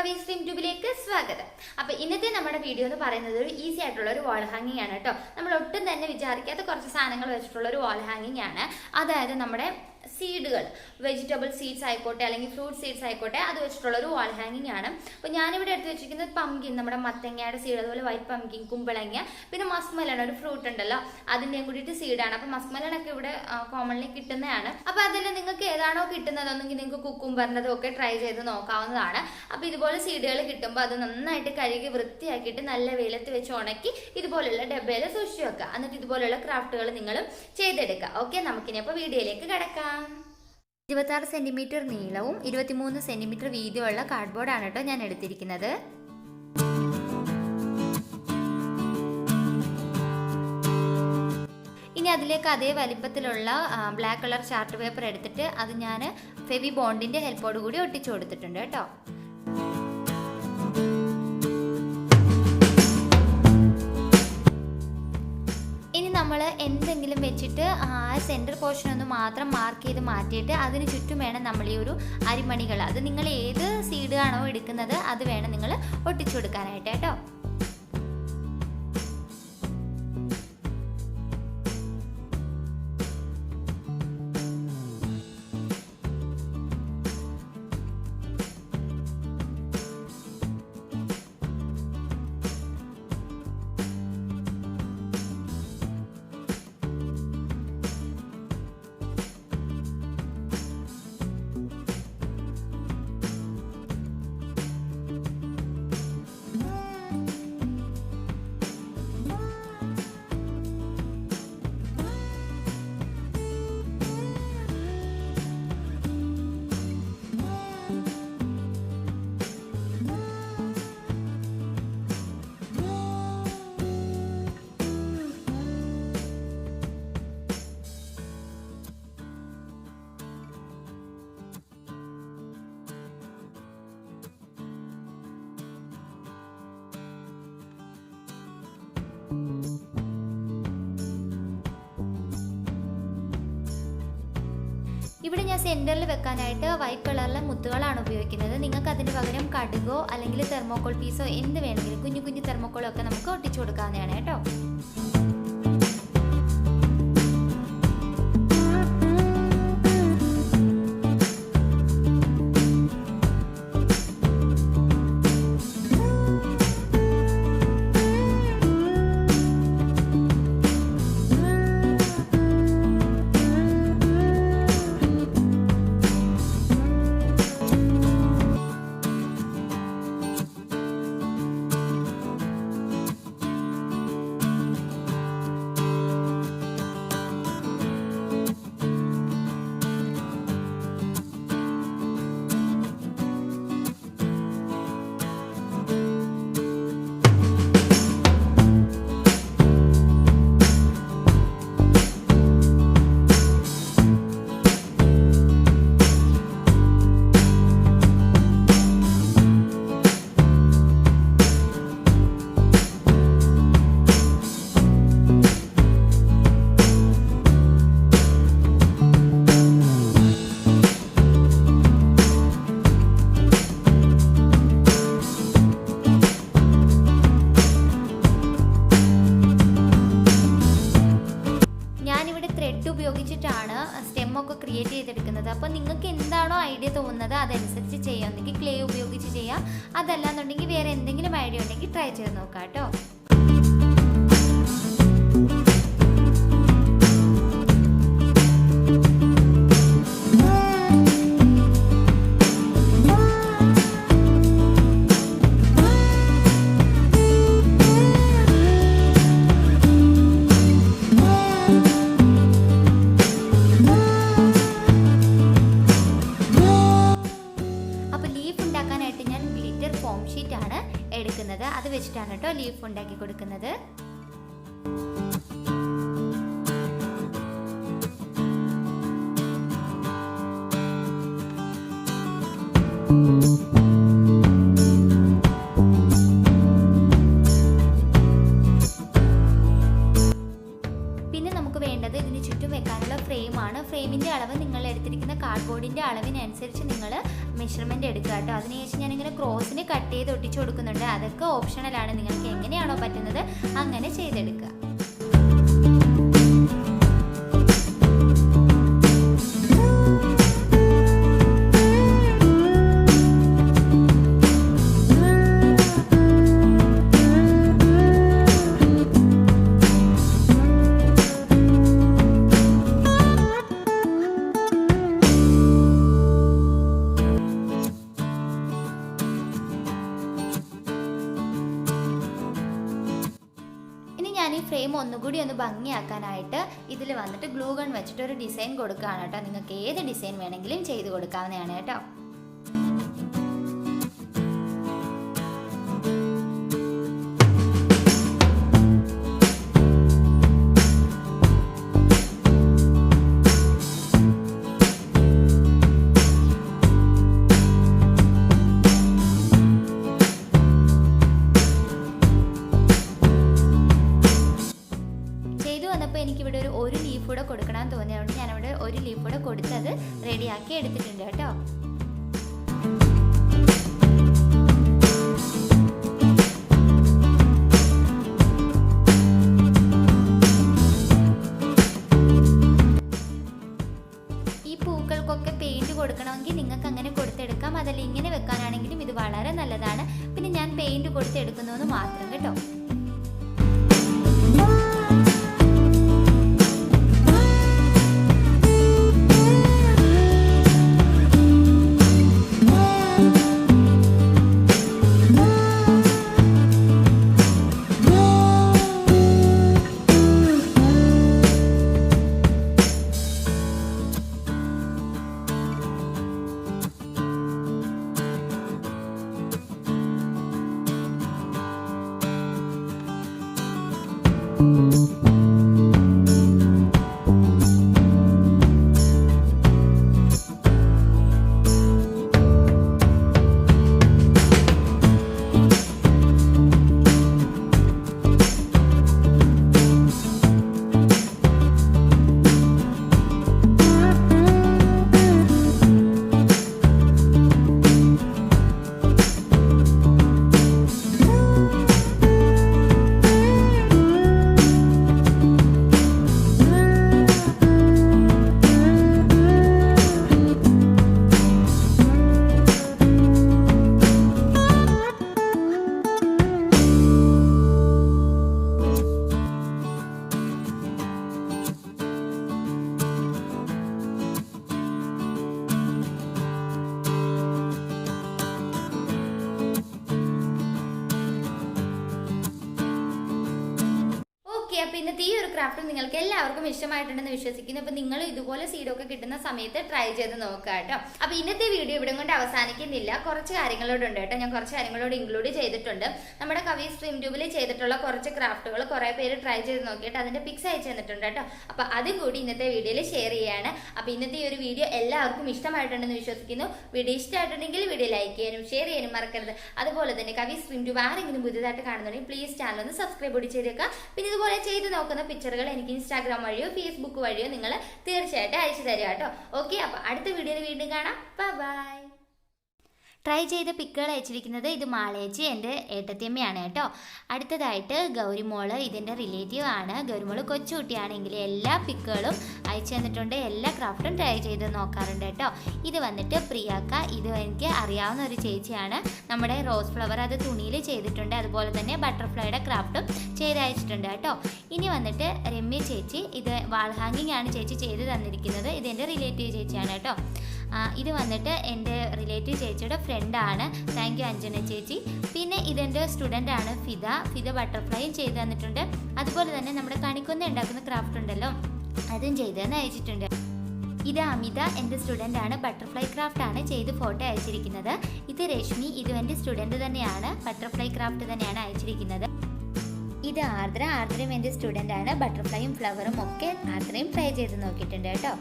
Stream ട്യൂബിലേക്ക് സ്വാഗതം. അപ്പോൾ ഇന്നത്തെ നമ്മുടെ വീഡിയോ എന്ന് പറയുന്നത് ഒരു ഈസി ആയിട്ടുള്ള ഒരു വാൾ ഹാങ്ങിങ് ആണ് കേട്ടോ. നമ്മൾ ഒട്ടും തന്നെ വിചാരിക്കാത്ത കുറച്ച് സാധനങ്ങൾ വെച്ചിട്ടുള്ള ഒരു വാൾ ഹാങ്ങിങ് ആണ്. അതായത് നമ്മുടെ സീഡുകൾ, വെജിറ്റബിൾ സീഡ്സ് ആയിക്കോട്ടെ അല്ലെങ്കിൽ ഫ്രൂട്ട് സീഡ്സ് ആയിക്കോട്ടെ, അത് വെച്ചിട്ടുള്ള ഒരു വാൾ ഹാങ്ങിങ് ആണ്. അപ്പോൾ ഞാനിവിടെ എടുത്ത് വെച്ചിരിക്കുന്നത് പംകിൻ, നമ്മുടെ മത്തങ്ങയുടെ സീഡ്, അതുപോലെ വൈറ്റ് പംകിൻ, കുമ്പളങ്ങ, പിന്നെ മസ്ക് ഒരു ഫ്രൂട്ട് ഉണ്ടല്ലോ, അതിൻ്റെയും കൂടിയിട്ട് സീഡാണ്. അപ്പോൾ മസ്ക് മെലണൊക്കെ ഇവിടെ കോമൺലി കിട്ടുന്നതാണ്. അപ്പോൾ അതിൽ നിങ്ങൾക്ക് ഏതാണോ കിട്ടുന്നതെന്നെങ്കിൽ നിങ്ങൾക്ക് കുക്കുംബറിൻ്റെതും ഒക്കെ ട്രൈ ചെയ്ത് നോക്കാവുന്നതാണ്. അപ്പോൾ ഇതുപോലെ സീഡുകൾ കിട്ടുമ്പോൾ അത് നന്നായിട്ട് കഴുകി വൃത്തിയാക്കിയിട്ട് നല്ല വെയിലത്ത് വെച്ച് ഉണക്കി ഇതുപോലുള്ള ഡബ്ബയിൽ സൂക്ഷിച്ച് വെക്കുക. എന്നിട്ട് ഇതുപോലുള്ള ക്രാഫ്റ്റുകൾ നിങ്ങൾ ചെയ്തെടുക്കുക. ഓക്കെ, നമുക്കിനി അപ്പോൾ വീഡിയോയിലേക്ക് കിടക്കാം. 26 സെന്റിമീറ്റർ നീളവും 23 സെന്റിമീറ്റർ വീതിയുള്ള കാർഡ്ബോർഡാണ് കേട്ടോ ഞാൻ എടുത്തിരിക്കുന്നത്. ഇനി അതിലേക്ക് അതേ വലിപ്പത്തിലുള്ള ബ്ലാക്ക് കളർ ചാർട്ട് പേപ്പർ എടുത്തിട്ട് അത് ഞാൻ ഫെവി ബോണ്ടിന്റെ ഹെൽപ്പോട് കൂടി ഒട്ടിച്ചു കൊടുത്തിട്ടുണ്ട് കേട്ടോ. ഇനി നമ്മൾ എന്തെങ്കിലും വെച്ചിട്ട് ആ സെൻറ്റർ പോർഷൻ ഒന്ന് മാത്രം മാർക്ക് ചെയ്ത് മാറ്റിയിട്ട് അതിന് ചുറ്റും വേണം നമ്മൾ ഈ ഒരു അരിമണികൾ, അത് നിങ്ങൾ ഏത് സീഡ് ആണോ എടുക്കുന്നത് അത് വേണം നിങ്ങൾ ഒട്ടിച്ചു കൊടുക്കാനായിട്ട് കേട്ടോ. ഇവിടെ ഞാൻ സെൻറ്ററിൽ വെക്കാനായിട്ട് വൈറ്റ് കളറിലെ മുത്തുകളാണ് ഉപയോഗിക്കുന്നത്. നിങ്ങൾക്ക് അതിന് പകരം കടുകോ അല്ലെങ്കിൽ തെർമോക്കോൾ പീസോ എന്ത് വേണമെങ്കിലും കുഞ്ഞു കുഞ്ഞു തെർമോക്കോളോ ഒക്കെ നമുക്ക് ഒട്ടിച്ചു കൊടുക്കാവുന്നതാണ് കേട്ടോ. ഉപയോഗിച്ചിട്ടാണ് സ്റ്റെമ്മൊക്കെ ക്രിയേറ്റ് ചെയ്തെടുക്കുന്നത്. അപ്പോൾ നിങ്ങൾക്ക് എന്താണോ ഐഡിയ തോന്നുന്നത് അതനുസരിച്ച് ചെയ്യാം. ഒന്നെങ്കിൽ ക്ലേ ഉപയോഗിച്ച് ചെയ്യാം, അതല്ലാന്നുണ്ടെങ്കിൽ വേറെ എന്തെങ്കിലും ഐഡിയ ഉണ്ടെങ്കിൽ ട്രൈ ചെയ്ത് നോക്കാം കേട്ടോ. എടുക്കുന്നത് അത് വെച്ചിട്ടാണ് കേട്ടോ ലീഫ് ഉണ്ടാക്കി കൊടുക്കുന്നത്. പിന്നെ നമുക്ക് വേണ്ടത് ഇതിന് ചുറ്റും വെക്കാനുള്ള ഫ്രെയിമാണ്. ഫ്രെയിമിൻ്റെ അളവ് നിങ്ങൾ എടുത്തിരിക്കുന്ന കാർഡ്ബോർഡിൻ്റെ അളവിനനുസരിച്ച് നിങ്ങൾ മെഷർമെൻറ്റ് ചെയ്തെടുക്കുക കേട്ടോ. അതിനുശേഷം ഞാനിങ്ങനെ ക്രോസിന് കട്ട് ചെയ്ത് ഒട്ടിച്ചു കൊടുക്കുന്നുണ്ട്. അതൊക്കെ ഓപ്ഷണലാണ്, നിങ്ങൾക്ക് എങ്ങനെയാണോ പറ്റുന്നത് അങ്ങനെ ചെയ്തെടുക്കുക. ഞാൻ ഈ ഫ്രെയിം ഒന്നുകൂടി ഒന്ന് ഭംഗിയാക്കാനായിട്ട് ഇതിൽ വന്നിട്ട് ഗ്ലൂ ഗൺ വെച്ചിട്ട് ഒരു ഡിസൈൻ കൊടുക്കുകയാണ് കേട്ടോ. നിങ്ങൾക്ക് ഏത് ഡിസൈൻ വേണമെങ്കിലും ചെയ്ത് കൊടുക്കാവുന്നതാണ് കേട്ടോ. എനിക്കിവിടെ ഒരു ലീഫ് കൂടെ കൊടുക്കണം തോന്നിയതുകൊണ്ട് ഞാനിവിടെ ഒരു ലീഫ് കൂടെ കൊടുത്തത് റെഡിയാക്കി എടുത്തിട്ടുണ്ട് കേട്ടോ. ഈ പൂക്കൾക്കൊക്കെ പെയിന്റ് കൊടുക്കണമെങ്കിൽ നിങ്ങൾക്ക് അങ്ങനെ കൊടുത്തെടുക്കാം. അതല്ല ഇങ്ങനെ വെക്കാനാണെങ്കിലും ഇത് വളരെ നല്ലതാണ്. പിന്നെ ഞാൻ പെയിന്റ് കൊടുത്തെടുക്കുന്നു മാത്രം കേട്ടോ. അപ്പോൾ ഇന്നത്തെ ഈ ഒരു ക്രാഫ്റ്റ് നിങ്ങൾക്ക് എല്ലാവർക്കും ഇഷ്ടമായിട്ടുണ്ടെന്ന് വിശ്വസിക്കുന്നു. അപ്പോൾ നിങ്ങൾ ഇതുപോലെ സീഡൊക്കെ കിട്ടുന്ന സമയത്ത് ട്രൈ ചെയ്ത് നോക്കുക കേട്ടോ. അപ്പോൾ ഇന്നത്തെ വീഡിയോ ഇവിടെ കൊണ്ട് അവസാനിക്കുന്നില്ല, കുറച്ച് കാര്യങ്ങളോടുണ്ട് കേട്ടോ. ഞാൻ കുറച്ച് കാര്യങ്ങളോട് ഇൻക്ലൂഡ് ചെയ്തിട്ടുണ്ട്. നമ്മുടെ കവി സ്ട്രീം ട്യൂബിൽ ചെയ്തിട്ടുള്ള കുറച്ച് ക്രാഫ്റ്റുകൾ കുറേ പേര് ട്രൈ ചെയ്ത് നോക്കിയിട്ട് അതിൻ്റെ പിക്സ് അയച്ചു തന്നിട്ടുണ്ട് കേട്ടോ. അപ്പോൾ അതും കൂടി ഇന്നത്തെ വീഡിയോയിൽ ഷെയർ ചെയ്യുകയാണ്. അപ്പോൾ ഇന്നത്തെ ഈ ഒരു വീഡിയോ എല്ലാവർക്കും ഇഷ്ടമായിട്ടുണ്ടെന്ന് വിശ്വസിക്കുന്നു. വീഡിയോ ഇഷ്ടമായിട്ടുണ്ടെങ്കിൽ വീഡിയോ ലൈക്ക് ചെയ്യാനും ഷെയർ ചെയ്യാനും മറക്കരുത്. അതുപോലെ തന്നെ കവി സ്ട്രീം ട്യൂബ് ആരെങ്കിലും പുതിയതായിട്ട് കാണുന്നുണ്ടെങ്കിൽ പ്ലീസ് ചാനൽ ഒന്ന് സബ്സ്ക്രൈബ് കൂടി ചെയ്തേക്കുക. പിന്നെ ഇതുപോലെ ചെയ്ത് നോക്കുന്ന പിക്ചറുകൾ എനിക്ക് ഇൻസ്റ്റാഗ്രാം വഴിയോ ഫേസ്ബുക്ക് വഴിയോ നിങ്ങൾ തീർച്ചയായിട്ടും അയച്ചു തരിക കേട്ടോ. ഓക്കെ, അപ്പോൾ അടുത്ത വീഡിയോയിൽ വീണ്ടും കാണാം. ബൈ. ട്രൈ ചെയ്ത പിക്കുകൾ അയച്ചിരിക്കുന്നത് ഇത് മാളേച്ചി, എൻ്റെ ഏട്ടത്തിയമ്മയാണ് കേട്ടോ. അടുത്തതായിട്ട് ഗൗരിമോള്, ഇതിൻ്റെ റിലേറ്റീവ് ആണ്. ഗൗരിമോള് കൊച്ചുകുട്ടിയാണെങ്കിൽ എല്ലാ പിക്കുകളും അയച്ചു തന്നിട്ടുണ്ട്. എല്ലാ ക്രാഫ്റ്റും ട്രൈ ചെയ്ത് നോക്കാറുണ്ട് കേട്ടോ. ഇത് വന്നിട്ട് പ്രിയാക്ക, ഇത് എനിക്ക് അറിയാവുന്ന ഒരു ചേച്ചിയാണ്. നമ്മുടെ റോസ് ഫ്ലവർ അത് തുണിയിൽ ചെയ്തിട്ടുണ്ട്. അതുപോലെ തന്നെ ബട്ടർഫ്ലൈയുടെ ക്രാഫ്റ്റും ചെയ്ത് അയച്ചിട്ടുണ്ട് കേട്ടോ. ഇനി വന്നിട്ട് രമ്യ ചേച്ചി, ഇത് വാൾ ഹാങ്ങിങ് ആണ് ചേച്ചി ചെയ്ത് തന്നിരിക്കുന്നത്. ഇത് എൻ്റെ റിലേറ്റീവ് ചേച്ചിയാണ് കേട്ടോ. ഇത് വന്നിട്ട് എൻ്റെ റിലേറ്റീവ് ചേച്ചിയുടെ ഫ്രണ്ടാണ്. താങ്ക് യു അഞ്ജന ചേച്ചി. പിന്നെ ഇതെൻ്റെ സ്റ്റുഡൻ്റാണ് ഫിദ ബട്ടർഫ്ലൈയും ചെയ്ത് തന്നിട്ടുണ്ട്. അതുപോലെ തന്നെ നമ്മുടെ കണിക്കൊന്ന ഉണ്ടാക്കുന്ന ക്രാഫ്റ്റ് ഉണ്ടല്ലോ, അതും ചെയ്തെന്ന് അയച്ചിട്ടുണ്ട്. ഇത് അമിത, എൻ്റെ സ്റ്റുഡൻ്റാണ്. ബട്ടർഫ്ലൈ ക്രാഫ്റ്റ് ആണ് ചെയ്ത് ഫോട്ടോ അയച്ചിരിക്കുന്നത്. ഇത് രശ്മി, ഇതും എൻ്റെ സ്റ്റുഡൻറ്റ് തന്നെയാണ്. ബട്ടർഫ്ലൈ ക്രാഫ്റ്റ് തന്നെയാണ് അയച്ചിരിക്കുന്നത്. ഇത് ആർദ്രയും എൻ്റെ സ്റ്റുഡൻ്റാണ്. ബട്ടർഫ്ലൈയും ഫ്ലവറും ഒക്കെ ആർദ്രയും ട്രൈ ചെയ്ത് നോക്കിയിട്ടുണ്ട് കേട്ടോ.